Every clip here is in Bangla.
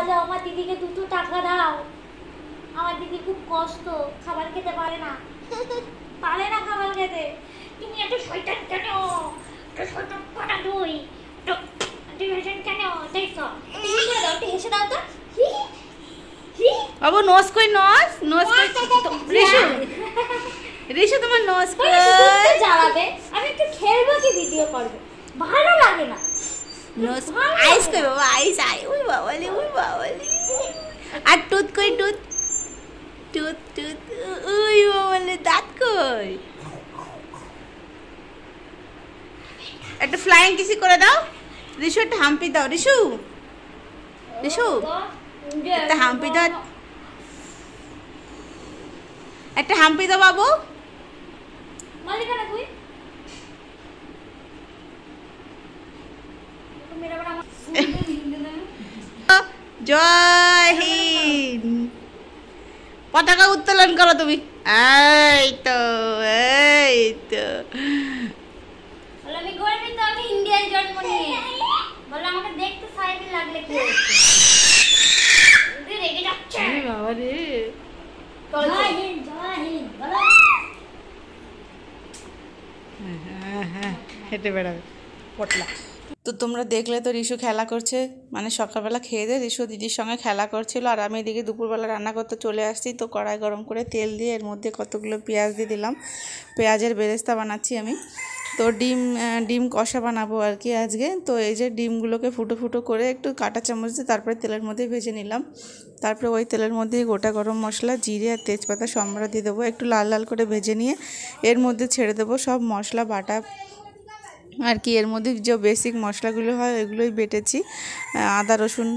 বলো আমার দিদিকে 2 টাকা দাও, আমার দিদি খুব কষ্ট, খাবার খেতে পারে না খাবার খেতে। তুমি এত শয়তান কেন, তো শয়তান পাটা তুই তো টেনশন কেন দেখো, হেসে দাও তো। বাবু নস কই নস কই রিশু রিশু তোমার নস কই জ্বালাবে। আমি একটু খেলবো কি ভিডিও করবে, ভালো লাগে না। নস আইস কই বাবা, আইস আই ওই বাবালি আর টুথ কই টুথ টুথ টুথ ওই বাবালি দাঁত কই। একটা ফ্লাইং কিসি করে দাও রিশু, একটা হাম্পি দাও রিশু একটা হাম্পি দাও, একটা হাম্পি দাও বাবু। মালিকানা তুই মেরা বড় আমার জয় হিন্দ, পতাকা উত্তোলন করো তুমি। এই তো বলে আমি গর্বিত, আমি ইন্ডিয়ায় জন্ম নিয়ে। বলে আমাকে দেখতে সাইডে লাগলে কি হচ্ছে, রেগে যাচ্ছে বাবা রে। জয় হিন্দ বলো। হ্যাঁ হেঁটে বেড়াবে পটলা। তো তোমরা দেখলে তো রিশু খেলা করছে, মানে সকালবেলা খেয়ে দিয়ে রিশু দিদির সঙ্গে খেলা করছিল, আর আমি এদিকে দুপুরবেলা রান্না করতে চলে আসছি। তো কড়াই গরম করে তেল দিয়ে এর মধ্যে কতগুলো পেঁয়াজ দিয়ে দিলাম, পেঁয়াজের বেরেস্তা বানাচ্ছি আমি। তো ডিম কষা বানাবো আর কি আজকে। তো এই যে ডিমগুলোকে ফুটো করে একটু কাঁটা চামচ দিয়ে তারপরে তেলের মধ্যে ভেজে নিলাম। তারপরে ওই তেলের মধ্যে গোটা গরম মশলা, জিরে আর তেজপাতা সম্বরা দিয়ে দেবো, একটু লাল লাল করে ভেজে নিয়ে এর মধ্যে ছেড়ে দেবো সব মশলা বাটা আর কি। এর মধ্যে যে বেসিক মশলাগুলো হয় ওইগুলোই বেটেছি, আদা রসুন,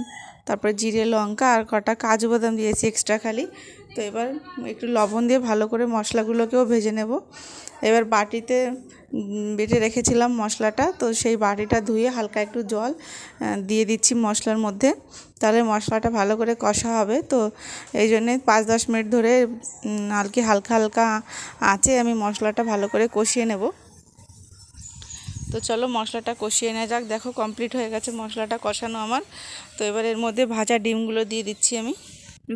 তারপরে জিরে লঙ্কা আর কটা কাজু বাদাম দিয়েছি এক্সট্রা খালি। তো এবার একটু লবণ দিয়ে ভালো করে মশলাগুলোকেও ভেজে নেব। এবার বাটিতে বেটে রেখেছিলাম মশলাটা, তো সেই বাটিটা ধুয়ে হালকা একটু জল দিয়ে দিচ্ছি মশলার মধ্যে, তাহলে মশলাটা ভালো করে কষা হবে। তো এই জন্যে 5-10 মিনিট ধরে আর কি হালকা আঁচে আমি মশলাটা ভালো করে কষিয়ে নেব। তো চলো মশলাটা কষিয়ে নেওয়া যাক। দেখো কমপ্লিট হয়ে গেছে মশলাটা কষানো আমার। তো এবার এর মধ্যে ভাজা ডিমগুলো দিয়ে দিচ্ছি আমি।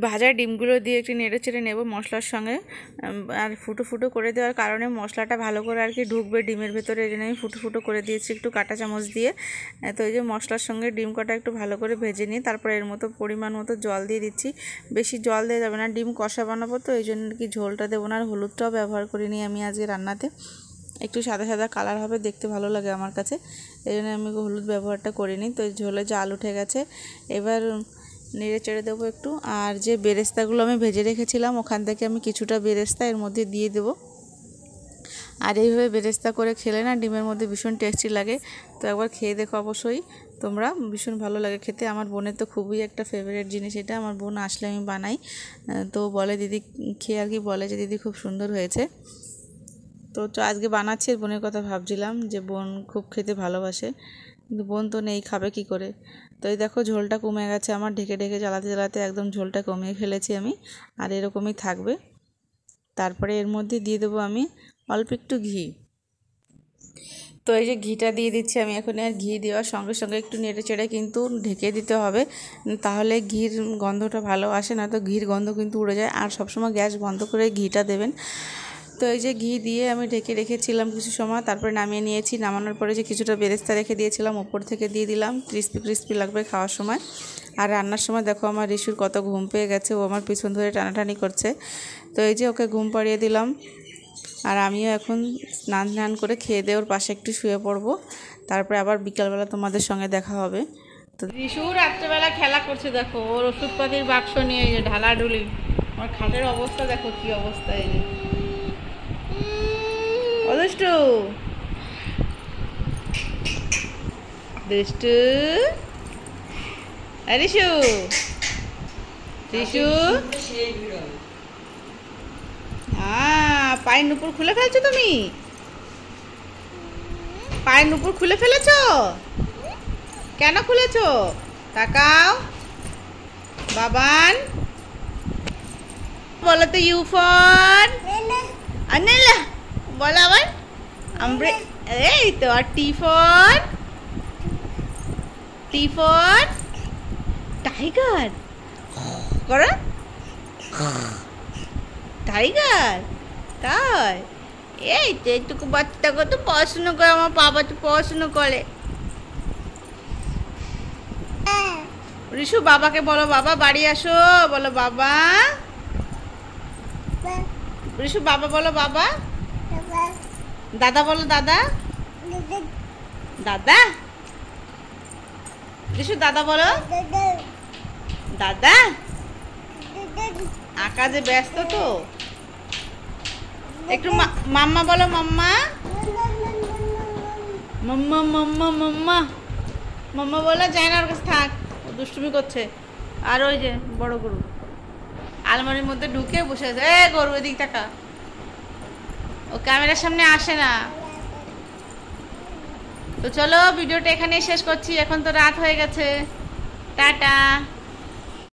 ভাজা ডিমগুলো দিয়ে একটু নেড়ে চেড়ে নেব মশলার সঙ্গে। আর ফুটো করে দেওয়ার কারণে মশলাটা ভালো করে আর কি ঢুকবে ডিমের ভেতরে, এই জন্য আমি ফুটো করে দিয়েছি একটু কাঁটা চামচ দিয়ে। তো এই যে মশলার সঙ্গে ডিম কটা একটু ভালো করে ভেজে নিই, তারপরে এর মতো পরিমাণ মতো জল দিয়ে দিচ্ছি। বেশি জল দেওয়া যাবে না, ডিম কষা বানাবো তো এই জন্য কি ঝোলটা দেবো না। আর হলুদটাও ব্যবহার করিনি আমি আজকে রান্নাতে, একটু সাদা কালার হবে, দেখতে ভালো লাগে আমার কাছে, এই জন্য আমি হলুদ ব্যবহারটা করিনি। তো ঝোলে জাল উঠে গেছে, এবার নেড়ে চেড়ে দেবো একটু। আর যে বেরেস্তাগুলো আমি ভেজে রেখেছিলাম ওখান থেকে আমি কিছুটা বেরেস্তা এর মধ্যে দিয়ে দেবো। আর এইভাবে বেরেস্তা করে খেলে না ডিমের মধ্যে ভীষণ টেস্টি লাগে। তো একবার খেয়ে দেখো অবশ্যই তোমরা, ভীষণ ভালো লাগে খেতে। আমার বোনের তো খুবই একটা ফেভারিট জিনিস এটা, আমার বোন আসলে আমি বানাই, তো বলে দিদি খেয়ে আর কি বলে যে দিদি খুব সুন্দর হয়েছে। তো আজকে বানাচ্ছি, বোনের কথা ভাবছিলাম যে বোন খুব খেতে ভালোবাসে, কিন্তু বোন তো নেই, খাবে কি করে। তো এই দেখো ঝোলটা কমে গেছে আমার, ঢেকে জ্বালাতে একদম ঝোলটা কমিয়ে ফেলেছি আমি, আর এরকমই থাকবে। তারপরে এর মধ্যে দিয়ে দেবো আমি অল্প একটু ঘি। তো এই যে ঘিটা দিয়ে দিচ্ছি আমি এখন। আর ঘি দেওয়ার সঙ্গে সঙ্গে একটু নেড়ে চেড়ে কিন্তু ঢেকে দিতে হবে, তাহলে ঘির গন্ধটা ভালো আসে, না তো ঘির গন্ধ কিন্তু উড়ে যায়। আর সবসময় গ্যাস বন্ধ করে ঘিটা দেবেন। তো এই যে ঘি দিয়ে আমি ঢেকে রেখেছিলাম কিছু সময়, তারপরে নামিয়ে নিয়েছি। নামানোর পরে যে কিছুটা বেরেস্তা রেখে দিয়েছিলাম ওপর থেকে দিয়ে দিলাম, ক্রিস্পি লাগবে খাওয়ার সময়। আর রান্নার সময় দেখো আমার রিশুর কত ঘুম পেয়ে গেছে, ও আমার পিছন ধরে টানাটানি করছে। তো এই যে ওকে ঘুম পাড়িয়ে দিলাম, আর আমিও এখন স্নান করে খেয়ে দিয়ে ওর পাশে একটু শুয়ে পড়বো, তারপরে আবার বিকালবেলা তোমাদের সঙ্গে দেখা হবে। তো রিশু রাত্রেবেলা খেলা করছে, দেখো ওর ওষুধপাতির বাক্স নিয়ে এই যে ঢালাঢুলি। আমার খাটের অবস্থা দেখো কি অবস্থা, এই যে দুষ্টু রিশু পায়ের নুপুর খুলে ফেলছো তুমি, পায়ের নুপুর খুলে ফেলেছো, কেন খুলেছো? তাকাও বাবান, বলো তো ইউ ফর আনেলা, বলো আবার আমরে, এই তো। আর টি ফর টাইগার করো, টাইগার তাই? এই তো এইটুকু বাচ্চা কত পড়াশুনো করে, আমার বাবা তো পড়াশুনো করে। রিশু বাবাকে বলো, বাবা বাড়ি আসো, বলো বাবা। রিশু বাবা বলো, বাবা। দাদা বলো, দাদা। দাদা রিশু দাদা বলো, দাদা। আকাশে ব্যস্ত তো, একটু মাম্মা বলো, মাম্মা। মাম্মা মাম্মা মাম্মা মাম্মা বলে যায় না, ওর কাছে থাক, ও দুষ্টুমি করছে। আর ওই যে বড় গরু আলমারির মধ্যে ঢুকে বসে আছে। এ গরু এদিক টাকা, ও ক্যামেরার সামনে আসে না। তো চলো ভিডিওটা এখানেই শেষ করছি, এখন তো রাত হয়ে গেছে। টাটা।